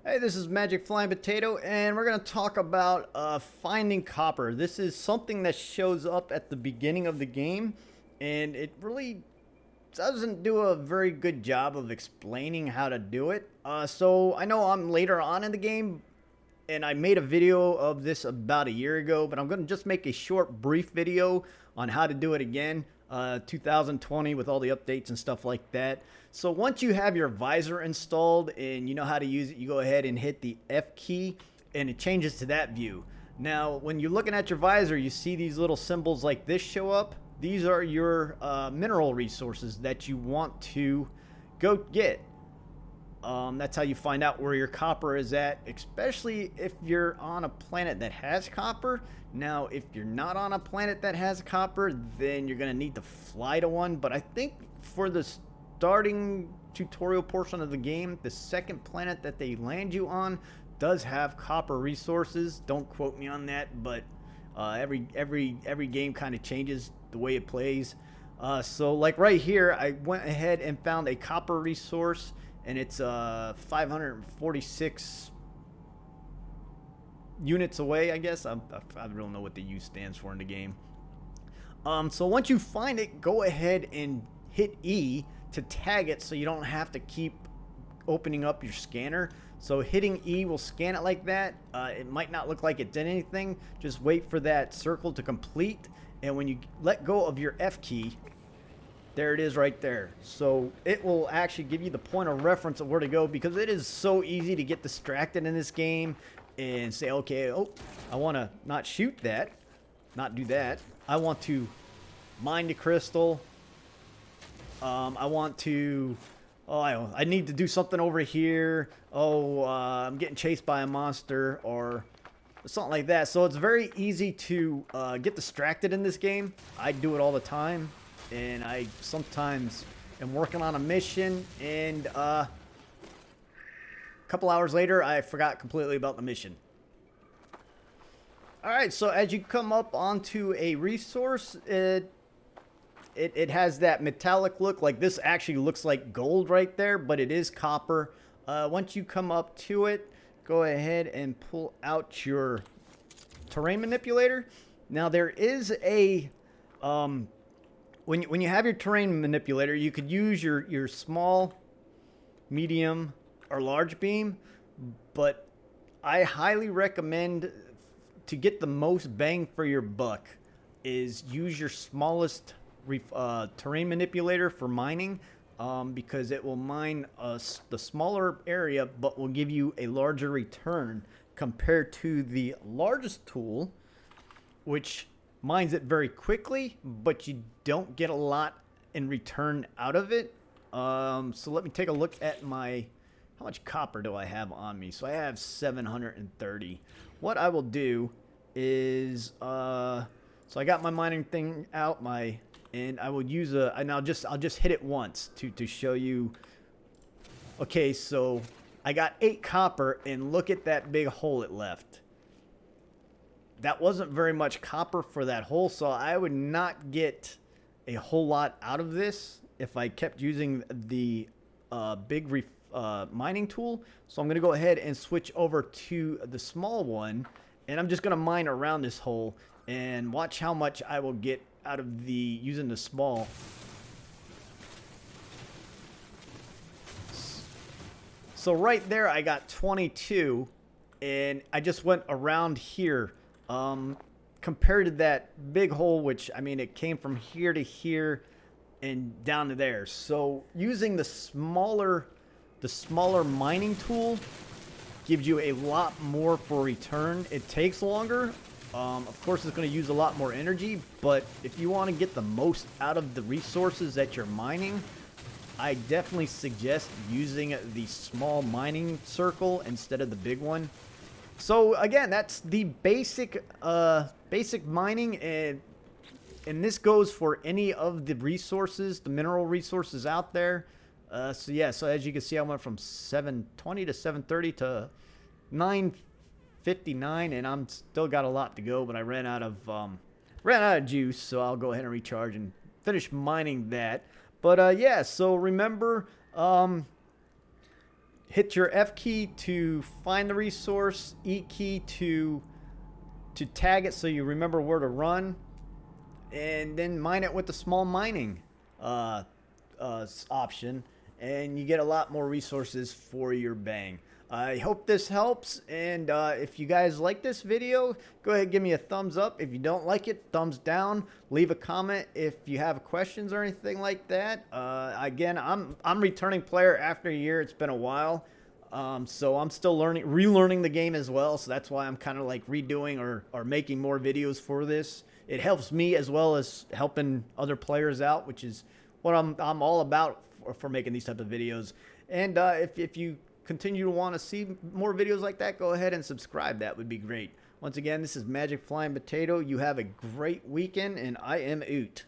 Hey, this is Magic Flying Potato, and we're going to talk about finding copper. This is something that shows up at the beginning of the game, and it really doesn't do a very good job of explaining how to do it. So I know I'm later on in the game, and I made a video of this about a year ago, but I'm going to just make a short, brief video on how to do it again, 2020 with all the updates and stuff like that. So once you have your visor installed and you know how to use it, you go ahead and hit the F key and it changes to that view. Now, when you're looking at your visor, you see these little symbols like this show up. These are your mineral resources that you want to go get. That's how you find out where your copper is at, especially if you're on a planet that has copper. Now, if you're not on a planet that has copper, then you're going to need to fly to one. But I think for the starting tutorial portion of the game, the second planet that they land you on does have copper resources. Don't quote me on that, but every game kind of changes the way it plays. So like right here, I went ahead and found a copper resource, and it's 546 units away, I guess. I don't know what the U stands for in the game. So once you find it, go ahead and hit E to tag it so you don't have to keep opening up your scanner. So hitting E will scan it like that. It might not look like it did anything. Just wait for that circle to complete. And when you let go of your F key, there it is right there. So it will actually give you the point of reference of where to go, because it is so easy to get distracted in this game and say, okay, oh, I want to not shoot that, not do that. I want to mine the crystal. I want to, I need to do something over here. I'm getting chased by a monster or something like that. So it's very easy to get distracted in this game. I do it all the time. And I sometimes am working on a mission, and a couple hours later, I forgot completely about the mission. Alright, so as you come up onto a resource, it has that metallic look. Like, this actually looks like gold right there, but it is copper. Once you come up to it, go ahead and pull out your terrain manipulator. Now, there is a... When you have your terrain manipulator, you could use your small, medium, or large beam, but I highly recommend, to get the most bang for your buck, is use your smallest terrain manipulator for mining, because it will mine the smaller area but will give you a larger return compared to the largest tool, which mines it very quickly, but you don't get a lot in return out of it. So let me take a look at how much copper do I have on me? So I have 730. What I will do is, so I got my mining thing out, and I will use and I'll just hit it once to show you. Okay, so I got 8 copper, and look at that big hole it left. That wasn't very much copper for that hole, so I would not get a whole lot out of this if I kept using the big mining tool. So I'm going to go ahead and switch over to the small one, and I'm just going to mine around this hole and watch how much I will get out of using the small. So right there I got 22, and I just went around here. Compared to that big hole, which, I mean, it came from here to here and down to there. So using the smaller mining tool gives you a lot more for return. It takes longer. Of course, it's going to use a lot more energy, but if you want to get the most out of the resources that you're mining, I definitely suggest using the small mining circle instead of the big one. So again, that's the basic mining, and this goes for any of the resources, the mineral resources out there. So yeah, so as you can see, I went from 720 to 730 to 959, and I'm still got a lot to go, but I ran out of juice, so I'll go ahead and recharge and finish mining that. But yeah, so remember, hit your F key to find the resource, E key to tag it so you remember where to run, and then mine it with the small mining option, and you get a lot more resources for your bang. I hope this helps, and if you guys like this video, go ahead and give me a thumbs up. If you don't like it, thumbs down. Leave a comment if you have questions or anything like that. Again, I'm returning player after a year. It's been a while, so I'm still relearning the game as well. So that's why I'm kind of like redoing or making more videos for this. It helps me as well as helping other players out, which is what I'm all about for making these type of videos. And if you continue to want to see more videos like that, go ahead and subscribe. That would be great. Once again, this is Magic Flying Potato. You have a great weekend, and I am out.